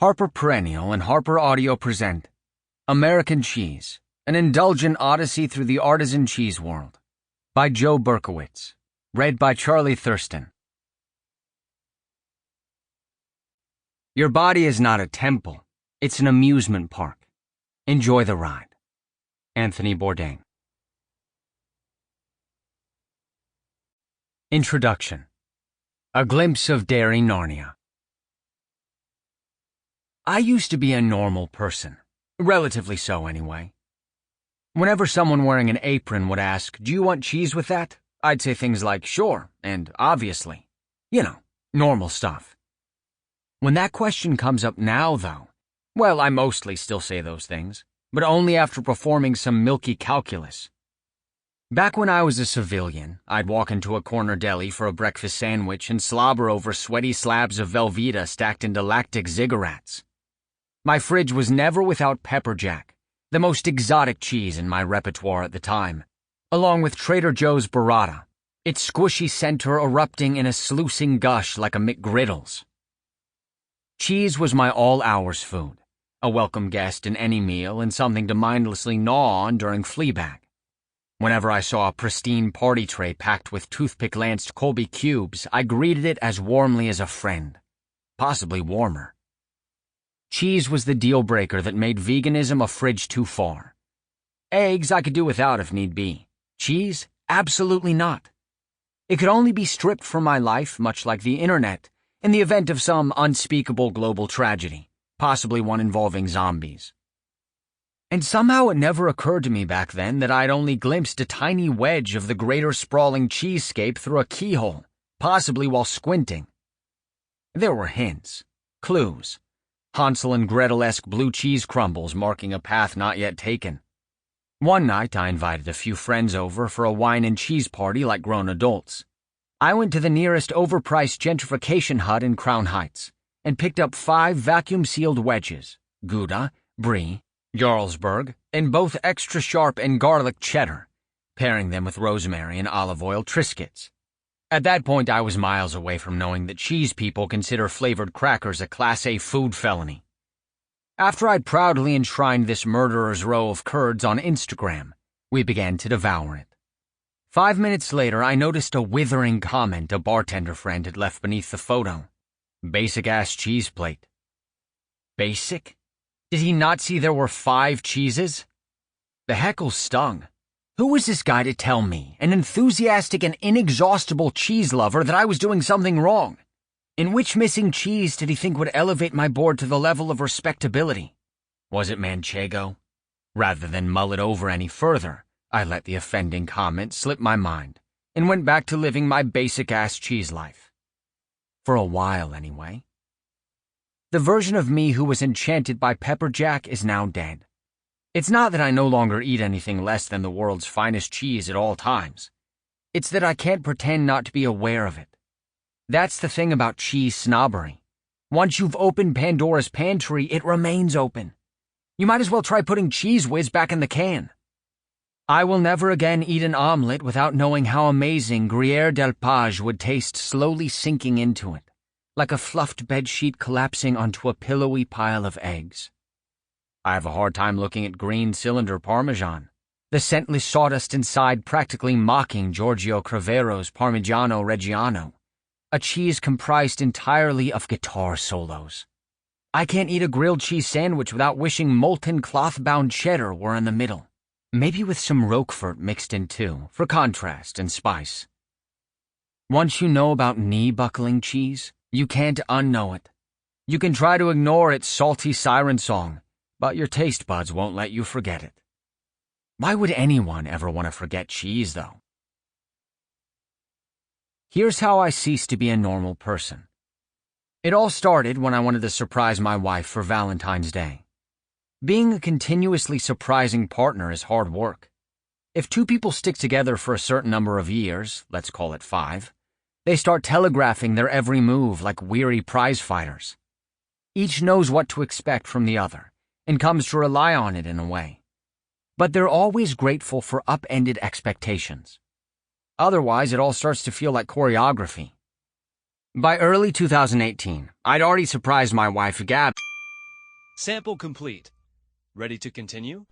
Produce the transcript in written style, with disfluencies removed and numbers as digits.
Harper Perennial and HarperAudio present American Cheese, an Indulgent Odyssey through the Artisan Cheese World by Joe Berkowitz, read by Charlie Thurston. Your body is not a temple, it's an amusement park. Enjoy the ride. Anthony Bourdain. Introduction. A glimpse of dairy Narnia. I used to be a normal person, relatively so anyway. Whenever someone wearing an apron would ask, "Do you want cheese with that?" I'd say things like, "Sure," and "obviously." You know, normal stuff. When that question comes up now, though, well, I mostly still say those things, but only after performing some milky calculus. Back when I was a civilian, I'd walk into a corner deli for a breakfast sandwich and slobber over sweaty slabs of Velveeta stacked into lactic ziggurats. My fridge was never without pepper jack, the most exotic cheese in my repertoire at the time, along with Trader Joe's burrata, its squishy center erupting in a sluicing gush like a McGriddles. Cheese was my all-hours food, a welcome guest in any meal and something to mindlessly gnaw on during Fleabag. Whenever I saw a pristine party tray packed with toothpick-lanced Colby cubes, I greeted it as warmly as a friend, possibly warmer. Cheese was the deal-breaker that made veganism a fridge too far. Eggs I could do without if need be. Cheese? Absolutely not. It could only be stripped from my life, much like the internet, in the event of some unspeakable global tragedy, possibly one involving zombies. And somehow it never occurred to me back then that I'd only glimpsed a tiny wedge of the greater sprawling cheesescape through a keyhole, possibly while squinting. There were hints, clues, Hansel and Gretel-esque blue cheese crumbles marking a path not yet taken. One night I invited a few friends over for a wine and cheese party like grown adults. I went to the nearest overpriced gentrification hut in Crown Heights and picked up 5 vacuum-sealed wedges, Gouda, Brie, Jarlsberg, and both extra sharp and garlic cheddar, pairing them with rosemary and olive oil Triscuits. At that point, I was miles away from knowing that cheese people consider flavored crackers a Class A food felony. After I'd proudly enshrined this murderer's row of curds on Instagram, we began to devour it. 5 minutes later, I noticed a withering comment a bartender friend had left beneath the photo. Basic-ass cheese plate. Basic? Did he not see there were 5 cheeses? The heckle stung. Who was this guy to tell me, an enthusiastic and inexhaustible cheese lover, that I was doing something wrong? In which missing cheese did he think would elevate my board to the level of respectability? Was it Manchego? Rather than mull it over any further, I let the offending comment slip my mind and went back to living my basic-ass cheese life. For a while, anyway. The version of me who was enchanted by pepper jack is now dead. It's not that I no longer eat anything less than the world's finest cheese at all times. It's that I can't pretend not to be aware of it. That's the thing about cheese snobbery. Once you've opened Pandora's pantry, it remains open. You might as well try putting Cheese Whiz back in the can. I will never again eat an omelet without knowing how amazing Gruyere del Page would taste slowly sinking into it, like a fluffed bedsheet collapsing onto a pillowy pile of eggs. I have a hard time looking at green cylinder Parmesan, the scentless sawdust inside practically mocking Giorgio Crevero's Parmigiano Reggiano, a cheese comprised entirely of guitar solos. I can't eat a grilled cheese sandwich without wishing molten cloth-bound cheddar were in the middle, maybe with some Roquefort mixed in too, for contrast and spice. Once you know about knee-buckling cheese, you can't unknow it. You can try to ignore its salty siren song, but your taste buds won't let you forget it. Why would anyone ever want to forget cheese, though? Here's how I ceased to be a normal person. It all started when I wanted to surprise my wife for Valentine's Day. Being a continuously surprising partner is hard work. If 2 people stick together for a certain number of years, let's call it 5, they start telegraphing their every move like weary prize fighters. Each knows what to expect from the other, and comes to rely on it in a way. But they're always grateful for upended expectations. Otherwise, it all starts to feel like choreography. By early 2018, I'd already surprised my wife, Gab. Sample complete. Ready to continue?